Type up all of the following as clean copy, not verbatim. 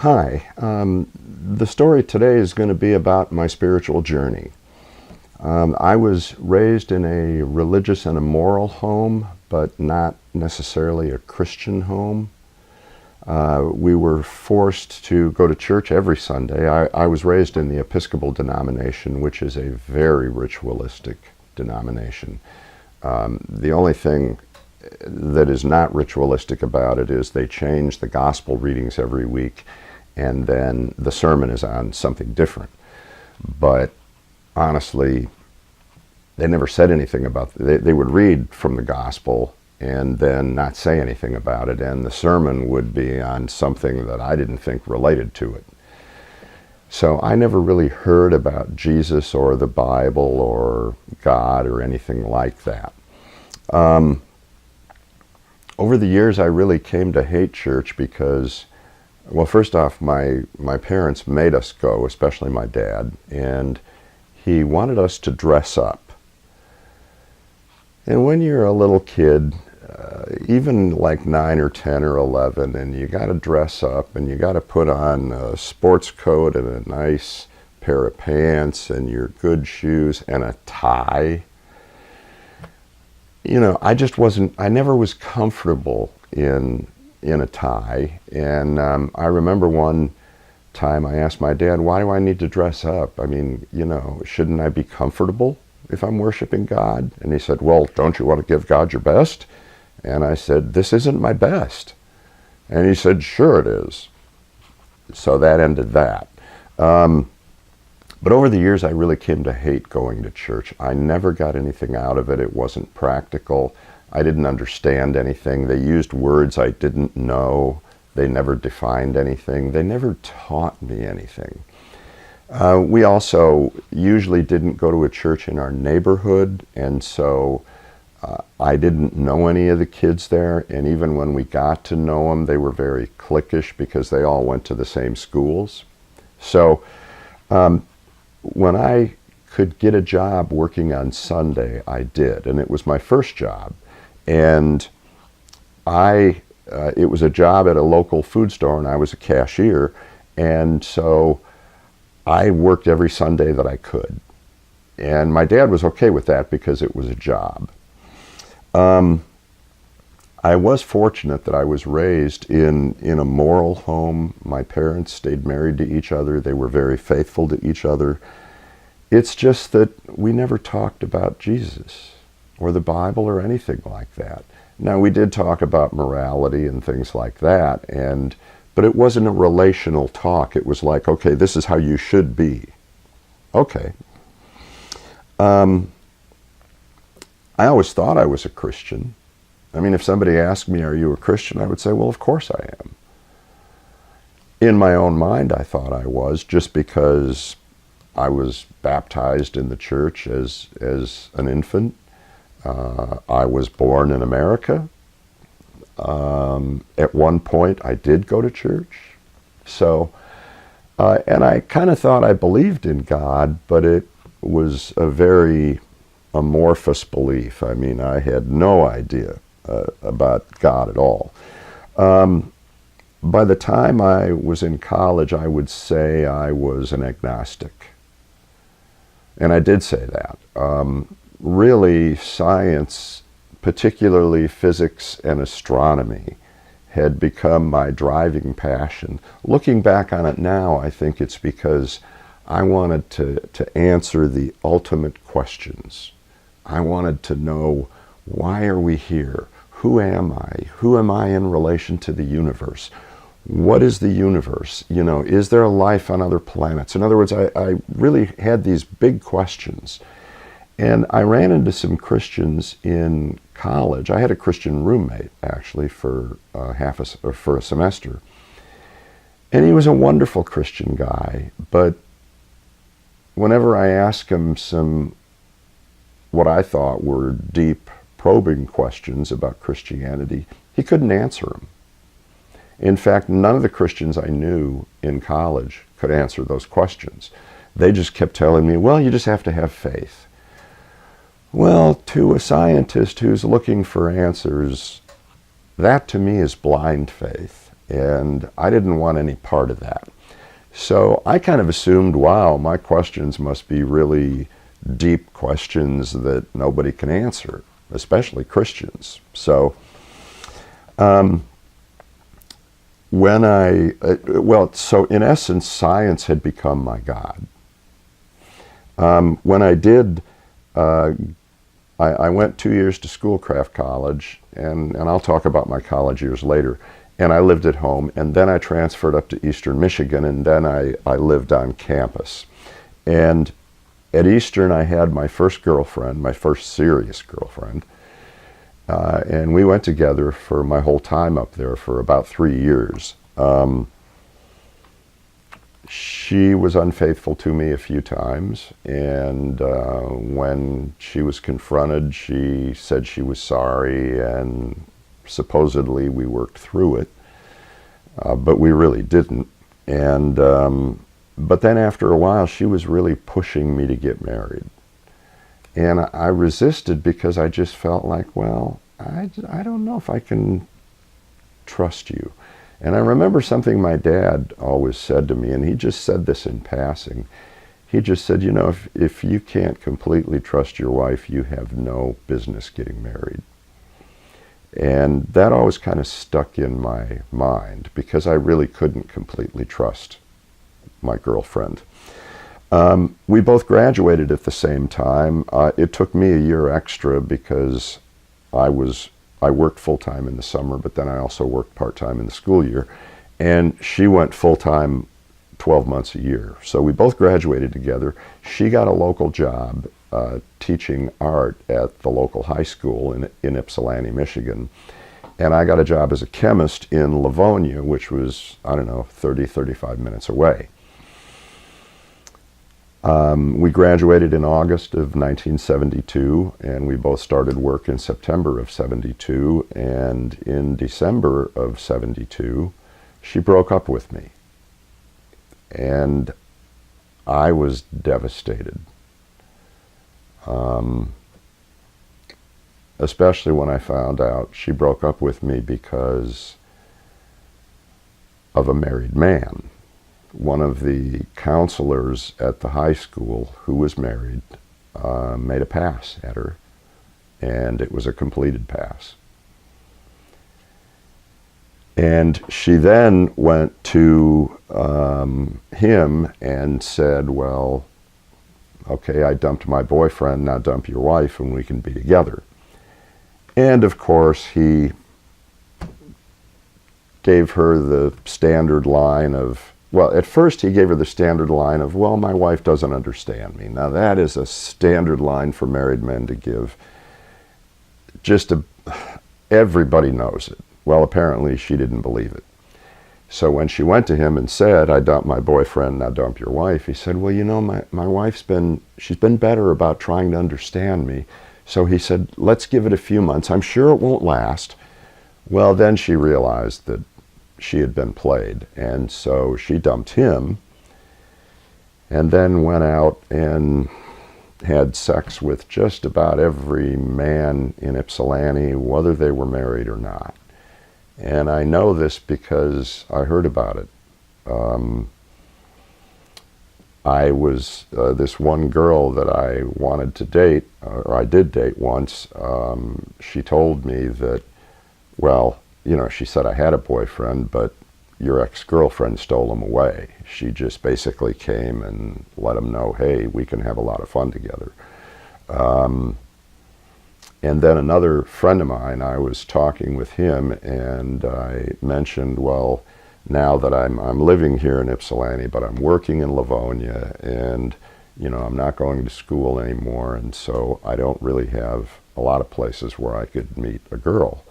Hi, the story today is going to be about my spiritual journey. I was raised in a religious and a moral home, but not necessarily a Christian home. We were forced to go to church every Sunday. I was raised in the Episcopal denomination, which is a very ritualistic denomination. The only thing that is not ritualistic about it is they change the gospel readings every week, and then the sermon is on something different. But honestly, they never said anything about it. They would read from the gospel and then not say anything about it, and the sermon would be on something that I didn't think related to it. So I never really heard about Jesus or the Bible or God or anything like that. Over the years, I really came to hate church because, well, first off, my parents made us go, especially my dad, and he wanted us to dress up. And when you're a little kid, even like 9 or 10 or 11, and you got to dress up, and you got to put on a sports coat and a nice pair of pants and your good shoes and a tie. You know, I never was comfortable in a tie. And I remember one time I asked my dad, why do I need to dress up? I mean, you know, shouldn't I be comfortable if I'm worshiping God? And he said, well, don't you want to give God your best? And I said, this isn't my best. And he said, sure it is. So that ended that. But over the years, I really came to hate going to church. I never got anything out of it. It wasn't practical. I didn't understand anything. They used words I didn't know. They never defined anything. They never taught me anything. We also usually didn't go to a church in our neighborhood, and so I didn't know any of the kids there. And even when we got to know them, they were very cliquish because they all went to the same schools. So when I could get a job working on Sunday, I did, and it was my first job. And it was a job at a local food store, and I was a cashier, and so I worked every Sunday that I could. And my dad was okay with that because it was a job. I was fortunate that I was raised in a moral home. My parents stayed married to each other. They were very faithful to each other. It's just that we never talked about Jesus or the Bible or anything like that. Now, we did talk about morality and things like that, but it wasn't a relational talk. It was like, okay, this is how you should be. Okay. I always thought I was a Christian. I mean, if somebody asked me, are you a Christian? I would say, well, of course I am. In my own mind, I thought I was, just because I was baptized in the church as an infant. I was born in America. At one point, I did go to church. So, and I kind of thought I believed in God, but it was a very amorphous belief. I mean, I had no idea about God at all. By the time I was in college, I would say I was an agnostic. And I did say that. Really, science, particularly physics and astronomy, had become my driving passion. Looking back on it now, I think it's because I wanted to answer the ultimate questions. I wanted to know, why are we here? Who am I? Who am I in relation to the universe? What is the universe? You know, is there life on other planets? In other words, I really had these big questions. And I ran into some Christians in college. I had a Christian roommate, actually, for a semester. And he was a wonderful Christian guy, but whenever I asked him some what I thought were deep, probing questions about Christianity, he couldn't answer them. In fact, none of the Christians I knew in college could answer those questions. They just kept telling me, well, you just have to have faith. Well, to a scientist who's looking for answers, that to me is blind faith. And I didn't want any part of that. So I kind of assumed, wow, my questions must be really deep questions that nobody can answer, especially Christians. So so in essence, science had become my God. When I did, I went 2 years to Schoolcraft College, and I'll talk about my college years later. And I lived at home, and then I transferred up to Eastern Michigan, and then I lived on campus. And at Eastern, I had my first girlfriend, my first serious girlfriend, and we went together for my whole time up there for about 3 years. She was unfaithful to me a few times, and when she was confronted, she said she was sorry, and supposedly we worked through it, but we really didn't. And but then after a while, she was really pushing me to get married. And I resisted because I just felt like, well, I don't know if I can trust you. And I remember something my dad always said to me, and he just said this in passing. He just said, you know, if you can't completely trust your wife, you have no business getting married. And that always kind of stuck in my mind because I really couldn't completely trust my girlfriend. We both graduated at the same time. It took me a year extra because I worked full-time in the summer, but then I also worked part-time in the school year. And she went full-time 12 months a year. So we both graduated together. She got a local job teaching art at the local high school in Ypsilanti, Michigan. And I got a job as a chemist in Livonia, which was, 35 minutes away. We graduated in August of 1972, and we both started work in September of 72, and in December of 72, she broke up with me. And I was devastated. Especially when I found out she broke up with me because of a married man. One of the counselors at the high school who was married made a pass at her, and it was a completed pass. And she then went to him and said, well, okay, I dumped my boyfriend, now dump your wife and we can be together. And of course, he gave her the standard line of, well, at first he gave her the standard line of, well, my wife doesn't understand me. Now that is a standard line for married men to give. Everybody knows it. Well, apparently she didn't believe it. So when she went to him and said, I dumped my boyfriend, now dump your wife, he said, well, you know, my wife's she's been better about trying to understand me. So he said, let's give it a few months. I'm sure it won't last. Well, then she realized that she had been played, and so she dumped him and then went out and had sex with just about every man in Ypsilanti, whether they were married or not. And I know this because I heard about it. I was, this one girl that I wanted to date, or I did date once, she told me that, well, you know, she said I had a boyfriend, but your ex-girlfriend stole him away. She just basically came and let him know, hey, we can have a lot of fun together. And then another friend of mine, I was talking with him, and I mentioned, well, now that I'm living here in Ypsilanti, but I'm working in Livonia, and you know, I'm not going to school anymore, and so I don't really have a lot of places where I could meet a girl.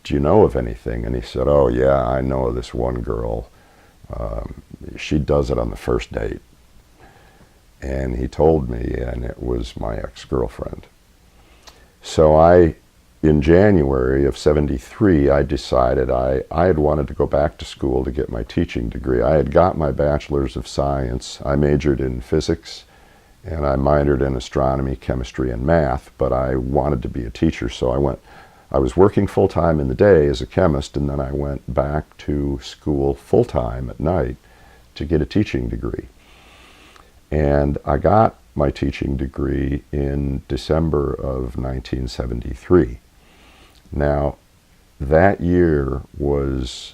Do you know of anything? And he said, oh yeah, I know of this one girl. She does it on the first date. And he told me, and it was my ex-girlfriend. So in January of 73, I decided I had wanted to go back to school to get my teaching degree. I had got my bachelor's of science. I majored in physics, and I minored in astronomy, chemistry, and math, but I wanted to be a teacher, so I went I was working full-time in the day as a chemist, and then I went back to school full-time at night to get a teaching degree. And I got my teaching degree in December of 1973. Now, that year was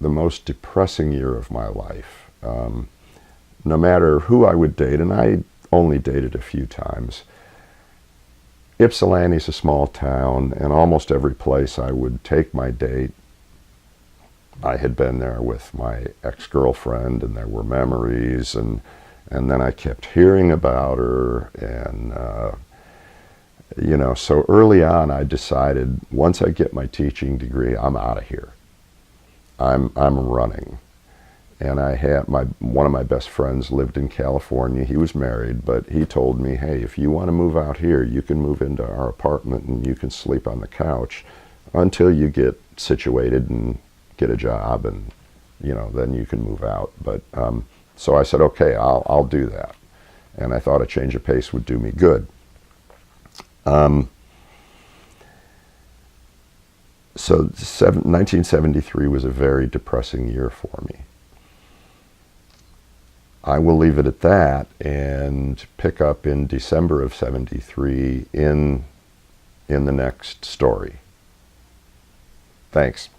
the most depressing year of my life. No matter who I would date, and I only dated a few times, Ypsilanti's a small town, and almost every place I would take my date, I had been there with my ex-girlfriend, and there were memories, and then I kept hearing about her, and you know, so early on I decided, once I get my teaching degree, I'm out of here. I'm running. And I had one of my best friends lived in California. He was married, but he told me, hey, if you want to move out here, you can move into our apartment and you can sleep on the couch until you get situated and get a job, and you know, then you can move out. But so I said, okay, I'll do that. And I thought a change of pace would do me good. So 1973 was a very depressing year for me. I will leave it at that and pick up in December of '73 in the next story. Thanks.